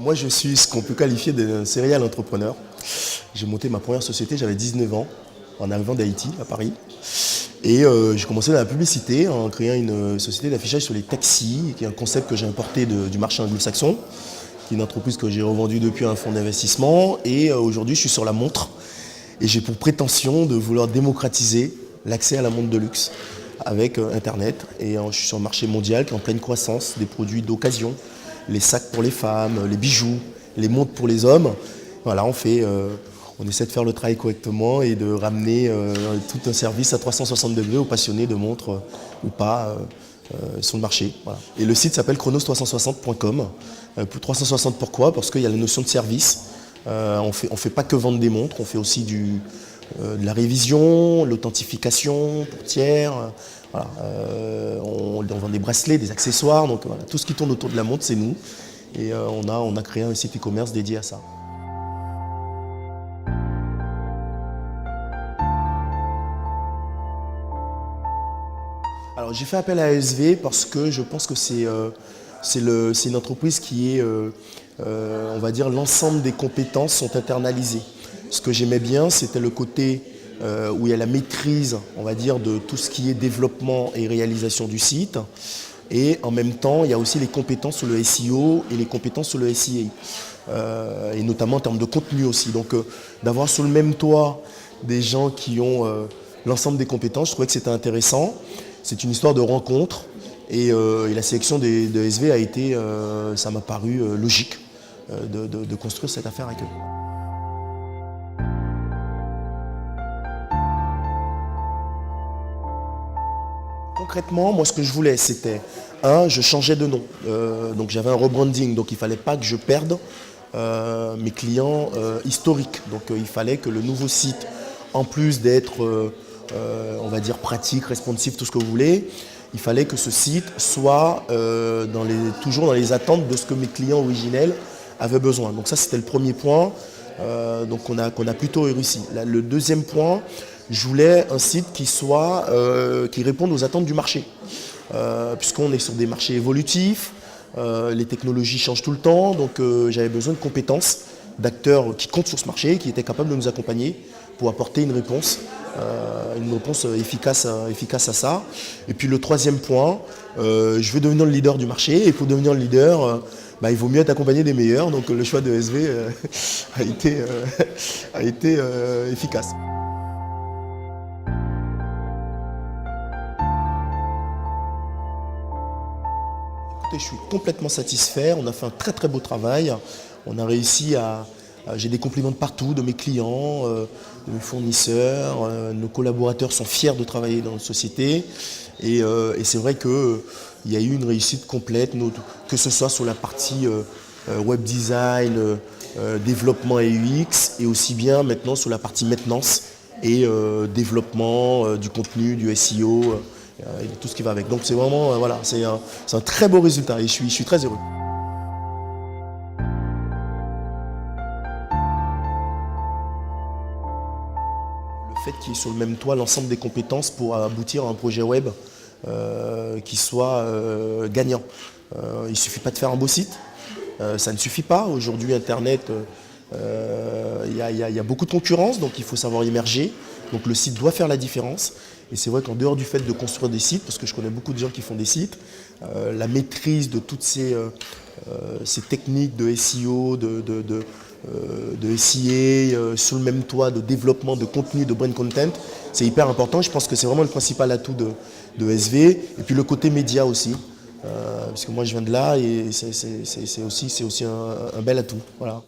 Moi, je suis ce qu'on peut qualifier de serial entrepreneur. J'ai monté ma première société, j'avais 19 ans, en arrivant d'Haïti, à Paris. Et j'ai commencé dans la publicité en créant une société d'affichage sur les taxis, qui est un concept que j'ai importé du marché anglo-saxon, qui est une entreprise que j'ai revendue depuis à un fonds d'investissement. Et aujourd'hui, je suis sur la montre. Et j'ai pour prétention de vouloir démocratiser l'accès à la montre de luxe avec Internet. Et je suis sur le marché mondial qui est en pleine croissance, des produits d'occasion, les sacs pour les femmes, les bijoux, les montres pour les hommes. Voilà, on essaie de faire le travail correctement et de ramener tout un service à 360 degrés aux passionnés de montres ou pas sur le marché. Voilà. Et le site s'appelle chronos360.com. Pour 360 pourquoi? Parce qu'il y a la notion de service. On fait pas que vendre des montres, on fait aussi de la révision, l'authentification pour tiers. Voilà. On vend des bracelets, des accessoires. Donc voilà, tout ce qui tourne autour de la montre, c'est nous. Et on a créé un site e-commerce dédié à ça. Alors j'ai fait appel à ASV parce que je pense que c'est une entreprise qui est, on va dire, l'ensemble des compétences sont internalisées. Ce que j'aimais bien, c'était le côté où il y a la maîtrise, on va dire, de tout ce qui est développement et réalisation du site. Et en même temps, il y a aussi les compétences sur le SEO et les compétences sur le SEA. Et notamment en termes de contenu aussi. Donc d'avoir sous le même toit des gens qui ont l'ensemble des compétences, je trouvais que c'était intéressant. C'est une histoire de rencontre et la sélection de SV a été, ça m'a paru logique de construire cette affaire avec eux. Concrètement, moi ce que je voulais c'était, je changeais de nom. Donc j'avais un rebranding, donc il ne fallait pas que je perde mes clients historiques. Donc il fallait que le nouveau site, en plus d'être on va dire pratique, responsive, tout ce que vous voulez, il fallait que ce site soit toujours dans les attentes de ce que mes clients originels avaient besoin. Donc ça c'était le premier point, donc qu'on a plutôt réussi. Là, le deuxième point, je voulais un site qui réponde aux attentes du marché, puisqu'on est sur des marchés évolutifs, les technologies changent tout le temps, donc j'avais besoin de compétences, d'acteurs qui comptent sur ce marché, qui étaient capables de nous accompagner pour apporter une réponse efficace à ça. Et puis le troisième point, je veux devenir le leader du marché, et pour devenir le leader, il vaut mieux être accompagné des meilleurs, donc le choix de SV a été efficace. Écoutez, je suis complètement satisfait, on a fait un très très beau travail, on a réussi j'ai des compliments de partout, de mes clients, de mes fournisseurs, nos collaborateurs sont fiers de travailler dans notre société et c'est vrai qu'il y a eu une réussite complète, que ce soit sur la partie web design, développement et UX et aussi bien maintenant sur la partie maintenance et développement du contenu, du SEO et tout ce qui va avec. Donc c'est vraiment, voilà, c'est un très beau résultat et je suis très heureux. Le fait qu'il y ait sur le même toit l'ensemble des compétences pour aboutir à un projet web qui soit gagnant. Il ne suffit pas de faire un beau site, ça ne suffit pas. Aujourd'hui, Internet, il y a beaucoup de concurrence, donc il faut savoir immerger. Donc le site doit faire la différence. Et c'est vrai qu'en dehors du fait de construire des sites, parce que je connais beaucoup de gens qui font des sites, la maîtrise de toutes ces techniques de SEO, de SEA, sur le même toit, de développement de contenu, de brand content, c'est hyper important. Je pense que c'est vraiment le principal atout de SV. Et puis le côté média aussi, parce que moi je viens de là et c'est aussi un bel atout. Voilà.